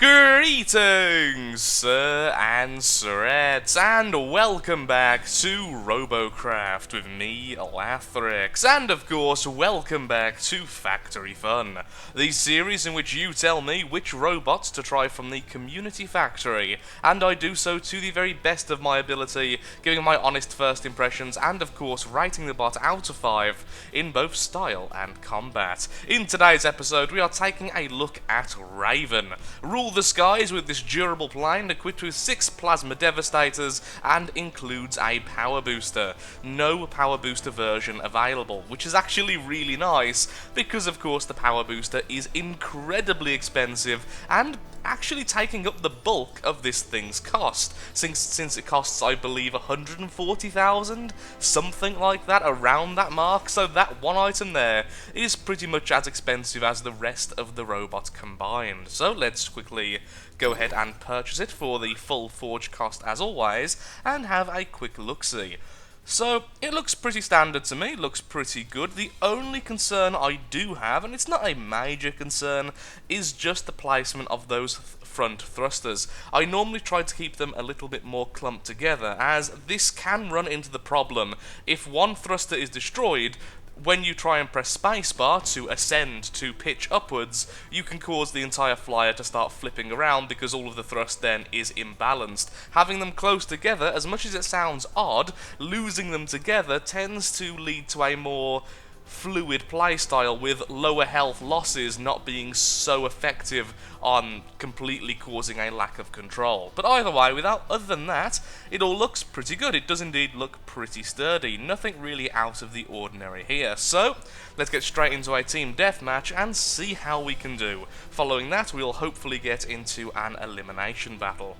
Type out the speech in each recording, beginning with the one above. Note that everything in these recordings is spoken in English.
Greetings, sir and sirettes, and welcome back to Robocraft with me, Lathrix, and of course, welcome back to Factory Fun, the series in which you tell me which robots to try from the community factory, and I do so to the very best of my ability, giving my honest first impressions, and of course, rating the bot out of 5 in both style and combat. In today's episode, we are taking a look at Raven. Rule the skies with this durable plane equipped with 6 plasma devastators and includes a power booster. No power booster version available, which is actually really nice because of course the power booster is incredibly expensive and actually taking up the bulk of this thing's cost, since it costs, I believe, 140,000, something like that, around that mark, so that one item there is pretty much as expensive as the rest of the robots combined. So let's quickly go ahead and purchase it for the full forge cost as always, and have a quick look-see. So, it looks pretty standard to me, it looks pretty good. The only concern I do have, and it's not a major concern, is just the placement of those front thrusters. I normally try to keep them a little bit more clumped together, as this can run into the problem. If one thruster is destroyed, when you try and press spacebar to ascend to pitch upwards, you can cause the entire flyer to start flipping around because all of the thrust then is imbalanced. Having them close together, as much as it sounds odd, losing them together tends to lead to a more fluid playstyle with lower health losses not being so effective on completely causing a lack of control. But either way, other than that, it all looks pretty good. It does indeed look pretty sturdy. Nothing really out of the ordinary here. So, let's get straight into a team deathmatch and see how we can do. Following that, we'll hopefully get into an elimination battle.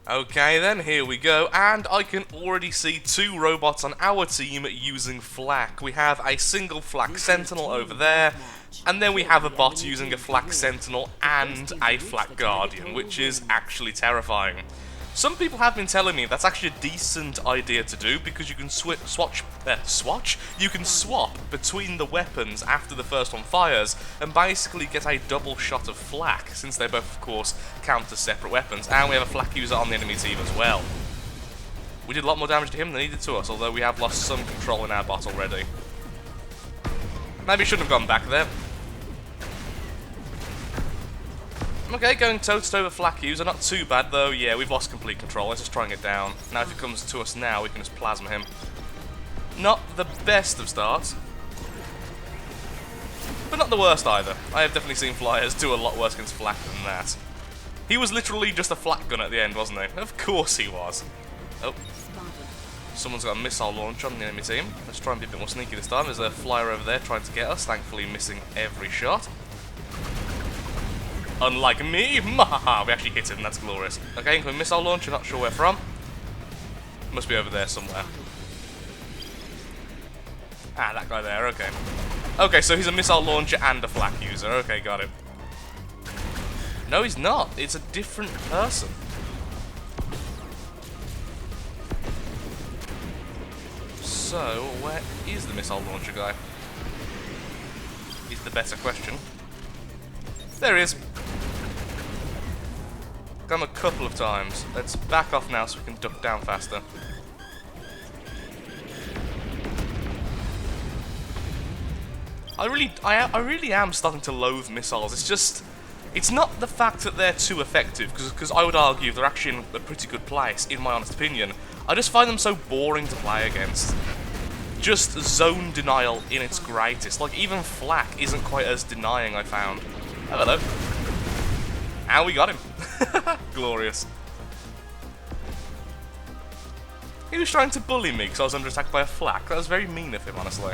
Okay then, here we go, and I can already see 2 robots on our team using flak. We have a single flak sentinel over there, and then we have a bot using a flak sentinel and a flak guardian, which is actually terrifying. Some people have been telling me that's actually a decent idea to do because you can you can swap between the weapons after the first one fires and basically get a double shot of flak, since they both of course count as separate weapons, and we have a flak user on the enemy team as well. We did a lot more damage to him than he did to us, although we have lost some control in our bot already. Maybe shouldn't have gone back there. Okay, going toe-to-toe with flak user, not too bad though. Yeah, we've lost complete control, let's just try and get down. Now if he comes to us now, we can just plasma him. Not the best of starts, but not the worst either. I have definitely seen flyers do a lot worse against flak than that. He was literally just a flak gun at the end, wasn't he? Of course he was. Oh. Someone's got a missile launch on the enemy team. Let's try and be a bit more sneaky this time. There's a flyer over there trying to get us, thankfully missing every shot. Unlike me, mahaha, we actually hit him, that's glorious. Okay, incoming missile launcher, not sure where from. Must be over there somewhere. Ah, that guy there, okay. Okay, so he's a missile launcher and a flak user, okay, got it. No, he's not, it's a different person. So, where is the missile launcher guy? Is the better question. There he is. Got him a couple of times. Let's back off now so we can duck down faster. I really am starting to loathe missiles. It's not the fact that they're too effective, because I would argue they're actually in a pretty good place, in my honest opinion. I just find them so boring to play against. Just zone denial in its greatest. Like, even flak isn't quite as denying, I found. Oh, hello. And we got him. Glorious. He was trying to bully me because I was under attack by a flak. That was very mean of him, honestly.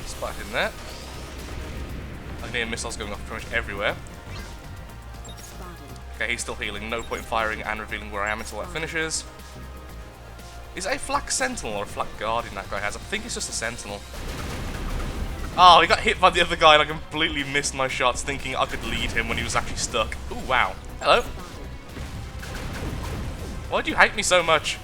Spike in there. I can hear missiles going off pretty much everywhere. Okay, he's still healing. No point firing and revealing where I am until that finishes. Is it a flak sentinel or a flak guardian that guy has? I think it's just a sentinel. Oh, he got hit by the other guy and I completely missed my shots thinking I could lead him when he was actually stuck. Ooh, wow. Hello. Why do you hate me so much?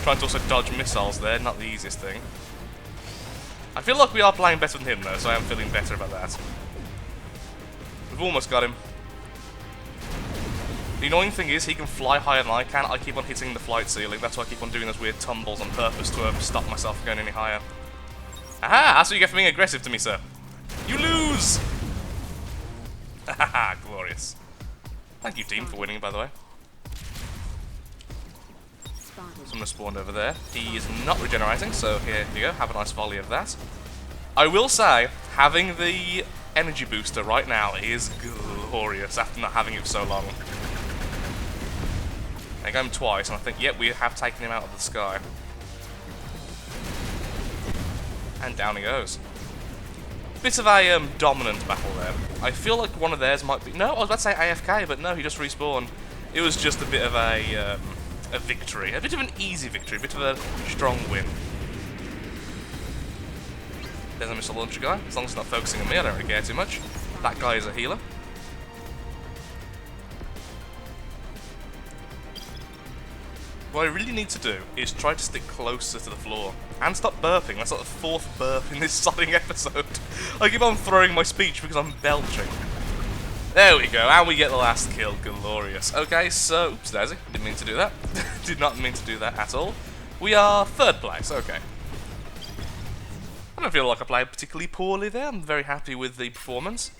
Trying to also dodge missiles there, not the easiest thing. I feel like we are playing better than him though, so I am feeling better about that. We've almost got him. The annoying thing is, he can fly higher than I can. I keep on hitting the flight ceiling. That's why I keep on doing those weird tumbles on purpose to stop myself from going any higher. Aha! That's what you get for being aggressive to me, sir. You lose! Haha, glorious. Thank you, team, for winning, by the way. Someone spawned over there. He is not regenerating, so here we go. Have a nice volley of that. I will say, having the energy booster right now is glorious after not having it for so long. I got him twice, and I think, yep, we have taken him out of the sky. And down he goes. Bit of a dominant battle there. I feel like one of theirs might be... No, I was about to say AFK, but no, he just respawned. It was just a bit of a victory. A bit of an easy victory, a bit of a strong win. There's a missile launcher guy. As long as it's not focusing on me, I don't really care too much. That guy is a healer. What I really need to do is try to stick closer to the floor and stop burping. That's like the 4th burp in this sodding episode. I keep on throwing my speech because I'm belching. There we go, and we get the last kill. Glorious. Okay, so... Oops, daisy. Didn't mean to do that. Did not mean to do that at all. We are 3rd place, okay. I don't feel like I played particularly poorly there. I'm very happy with the performance.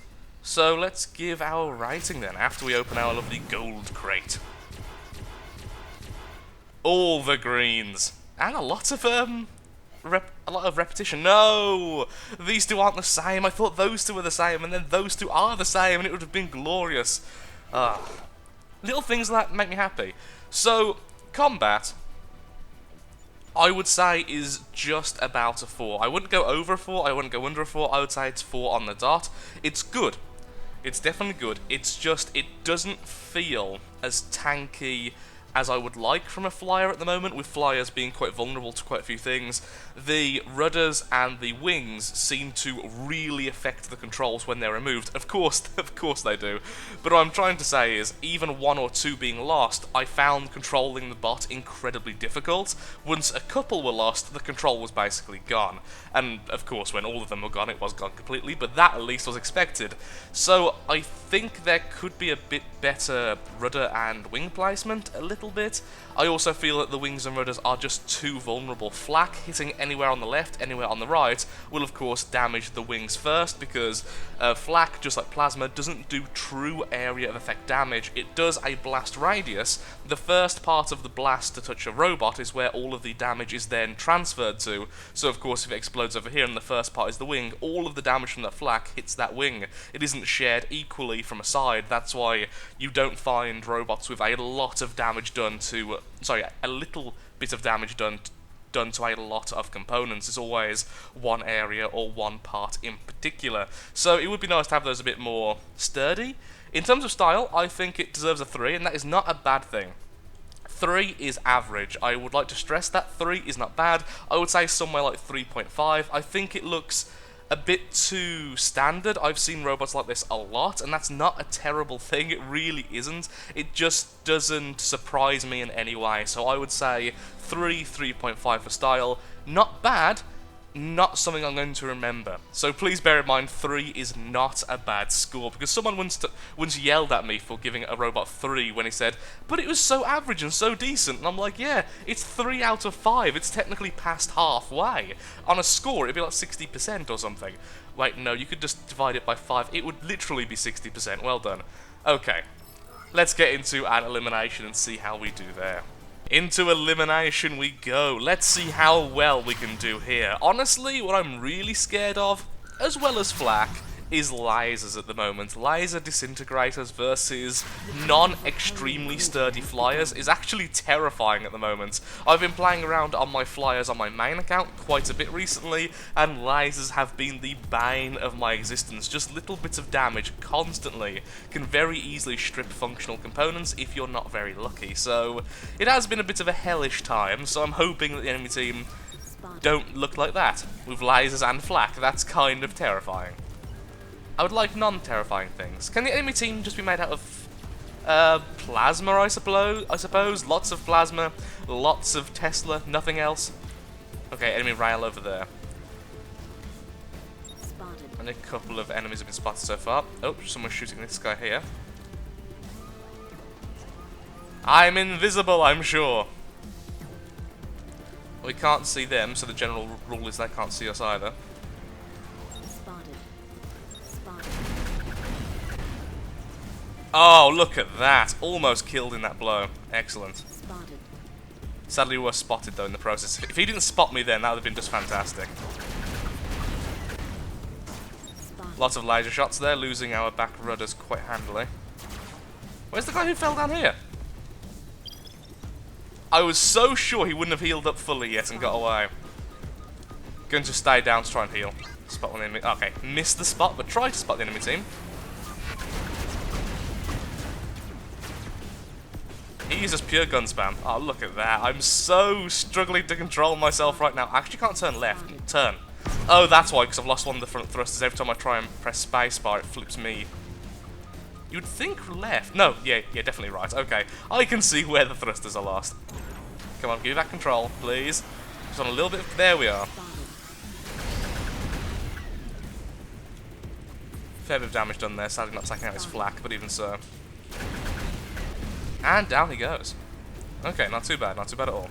So let's give our rating then, after we open our lovely gold crate. All the greens. And a lot of repetition. No! These two aren't the same. I thought those two were the same, and then those two are the same, and it would have been glorious. Little things like that make me happy. So, combat, I would say, is just about a 4. I wouldn't go over a 4, I wouldn't go under a 4, I would say it's 4 on the dot. It's good. It's definitely good. It's just, it doesn't feel as tanky as I would like from a flyer at the moment, with flyers being quite vulnerable to quite a few things. The rudders and the wings seem to really affect the controls when they're removed. Of course they do. But what I'm trying to say is, even 1 or 2 being lost, I found controlling the bot incredibly difficult. Once a couple were lost, the control was basically gone. And of course, when all of them were gone, it was gone completely, but that at least was expected. So I think there could be a bit better rudder and wing placement, a little bit. I also feel that the wings and rudders are just too vulnerable. Flak hitting anywhere on the left, anywhere on the right, will of course damage the wings first, because flak, just like plasma, doesn't do true area of effect damage. It does a blast radius. The first part of the blast to touch a robot is where all of the damage is then transferred to. So of course if it explodes over here and the first part is the wing, all of the damage from that flak hits that wing. It isn't shared equally from a side. That's why you don't find robots with a lot of damage done to... a little bit of damage done to a lot of components. It's always one area or one part in particular. So it would be nice to have those a bit more sturdy. In terms of style, I think it deserves a 3, and that is not a bad thing. 3 is average. I would like to stress that 3 is not bad. I would say somewhere like 3.5. I think it looks a bit too standard. I've seen robots like this a lot, and that's not a terrible thing. It really isn't. It just doesn't surprise me in any way. So I would say 3.5 for style. Not bad. Not something I'm going to remember. So please bear in mind, 3 is not a bad score, because someone once yelled at me for giving a robot 3 when he said, but it was so average and so decent. And I'm like, yeah, it's 3 out of 5. It's technically past halfway. On a score, it'd be like 60% or something. Wait, no, you could just divide it by 5. It would literally be 60%. Well done. Okay, let's get into an elimination and see how we do there. Into elimination we go. Let's see how well we can do here. Honestly, what I'm really scared of, as well as flak, is lasers at the moment. Laser disintegrators versus non-extremely sturdy flyers is actually terrifying at the moment. I've been playing around on my flyers on my main account quite a bit recently, and lasers have been the bane of my existence. Just little bits of damage constantly can very easily strip functional components if you're not very lucky. So it has been a bit of a hellish time, so I'm hoping that the enemy team don't look like that, with lasers and flak. That's kind of terrifying. I would like non-terrifying things. Can the enemy team just be made out of plasma, I suppose? Lots of plasma. Lots of Tesla, nothing else. Okay, enemy rail over there. Spotted. And a couple of enemies have been spotted so far. Oh, someone's shooting this guy here. I'm invisible, I'm sure. We can't see them, so the general rule is they can't see us either. Spotted. Spotted. Oh, look at that. Almost killed in that blow. Excellent. Spotted. Sadly, we were spotted, though, in the process. If he didn't spot me then, that would have been just fantastic. Spotted. Lots of laser shots there, losing our back rudders quite handily. Where's the guy who fell down here? I was so sure he wouldn't have healed up fully yet and got away. Going to stay down to try and heal. Spot one enemy. Okay, missed the spot, but try to spot the enemy team. He uses pure gun spam. Oh, look at that. I'm so struggling to control myself right now. I actually can't turn left. Turn. Oh, that's why, because I've lost one of the front thrusters. Every time I try and press spacebar, it flips me. You'd think left. No, yeah, definitely right. Okay, I can see where the thrusters are lost. Come on, give me back control, please. Just on a little bit. There we are. Fair bit of damage done there. Sadly not taking out his flak, but even so. And down he goes. Okay, not too bad at all.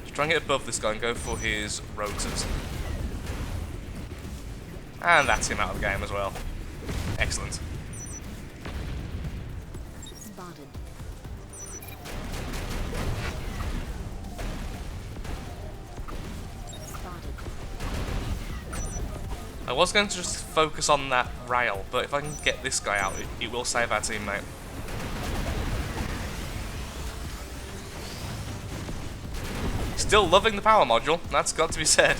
Just try and get above this guy and go for his rotors. And that's him out of the game as well. Excellent. Spotted. Spotted. I was going to just focus on that rail, but if I can get this guy out, it will save our teammate. Still loving the power module, that's got to be said.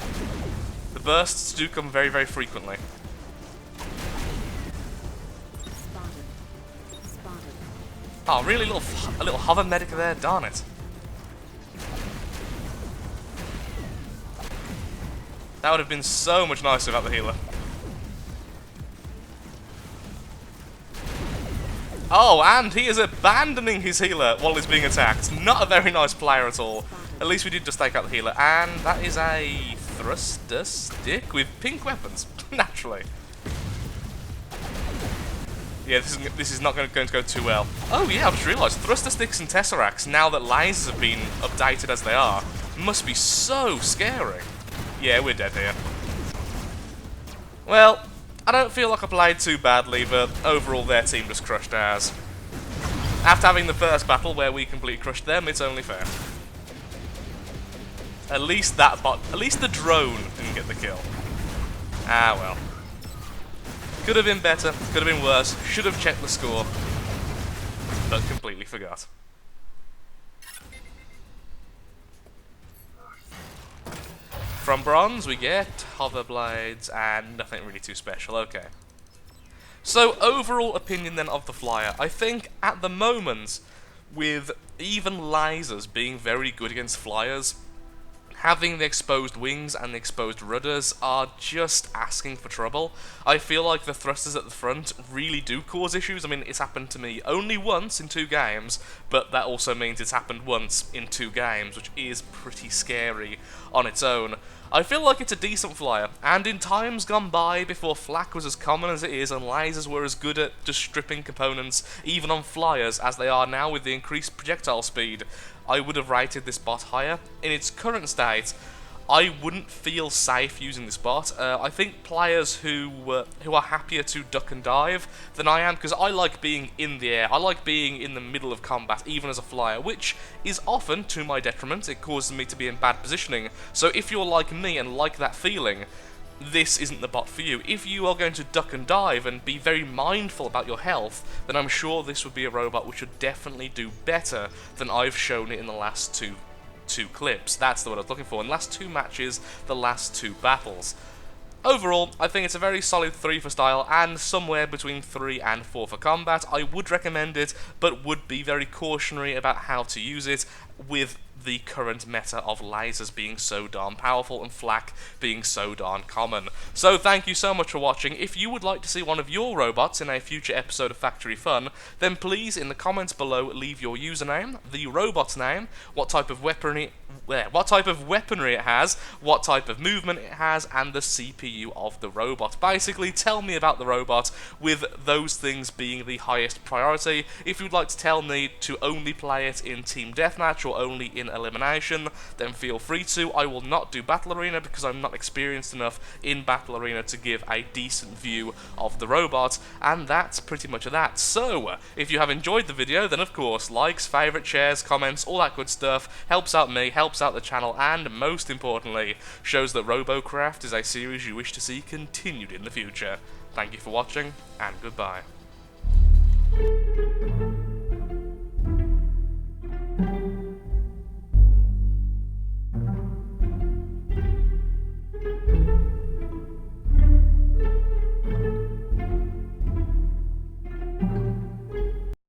The bursts do come very, very frequently. Spotted. Spotted. Oh, really? A little hover medic there? Darn it. That would have been so much nicer without the healer. Oh, and he is abandoning his healer while he's being attacked. Not a very nice player at all. At least we did just take out the healer. And that is a thruster stick with pink weapons. Naturally. Yeah, this is not going to go too well. Oh yeah, I've just realised, thruster sticks and tesseracts, now that lasers have been updated as they are, must be so scary. Yeah, we're dead here. Well, I don't feel like I played too badly, but overall their team just crushed ours. After having the first battle where we completely crushed them, it's only fair. At least the drone didn't get the kill. Ah well. Could have been better, could have been worse, should have checked the score, but completely forgot. From bronze we get hover blades and nothing really too special, okay. So overall opinion then of the flyer, I think at the moment, with even lasers being very good against flyers, having the exposed wings and the exposed rudders are just asking for trouble. I feel like the thrusters at the front really do cause issues. I mean, it's happened to me only once in 2 games, but that also means it's happened once in 2 games, which is pretty scary on its own. I feel like it's a decent flyer, and in times gone by, before flak was as common as it is and lasers were as good at just stripping components, even on flyers, as they are now with the increased projectile speed, I would have rated this bot higher. In its current state, I wouldn't feel safe using this bot. I think players who are happier to duck and dive than I am, because I like being in the air. I like being in the middle of combat, even as a flyer, which is often to my detriment. It causes me to be in bad positioning. So if you're like me and like that feeling, this isn't the bot for you. If you are going to duck and dive and be very mindful about your health, then I'm sure this would be a robot which would definitely do better than I've shown it in the last two clips. That's the word I was looking for. In the last 2 matches, the last 2 battles. Overall, I think it's a very solid 3 for style and somewhere between 3 and 4 for combat. I would recommend it, but would be very cautionary about how to use it. with the current meta of lasers being so darn powerful and flak being so darn common. So thank you so much for watching. If you would like to see one of your robots in a future episode of Factory Fun, then please in the comments below leave your username, the robot's name, what type of weaponry it has, what type of movement it has, and the CPU of the robot. Basically, tell me about the robot, with those things being the highest priority. If you'd like to tell me to only play it in Team Deathmatch or only in Elimination, then feel free to. I will not do Battle Arena because I'm not experienced enough in Battle Arena to give a decent view of the robot, and that's pretty much that. So, if you have enjoyed the video, then of course, likes, favourite, shares, comments, all that good stuff helps out me, helps out the channel, and most importantly, shows that Robocraft is a series you wish to see continued in the future. Thank you for watching, and goodbye.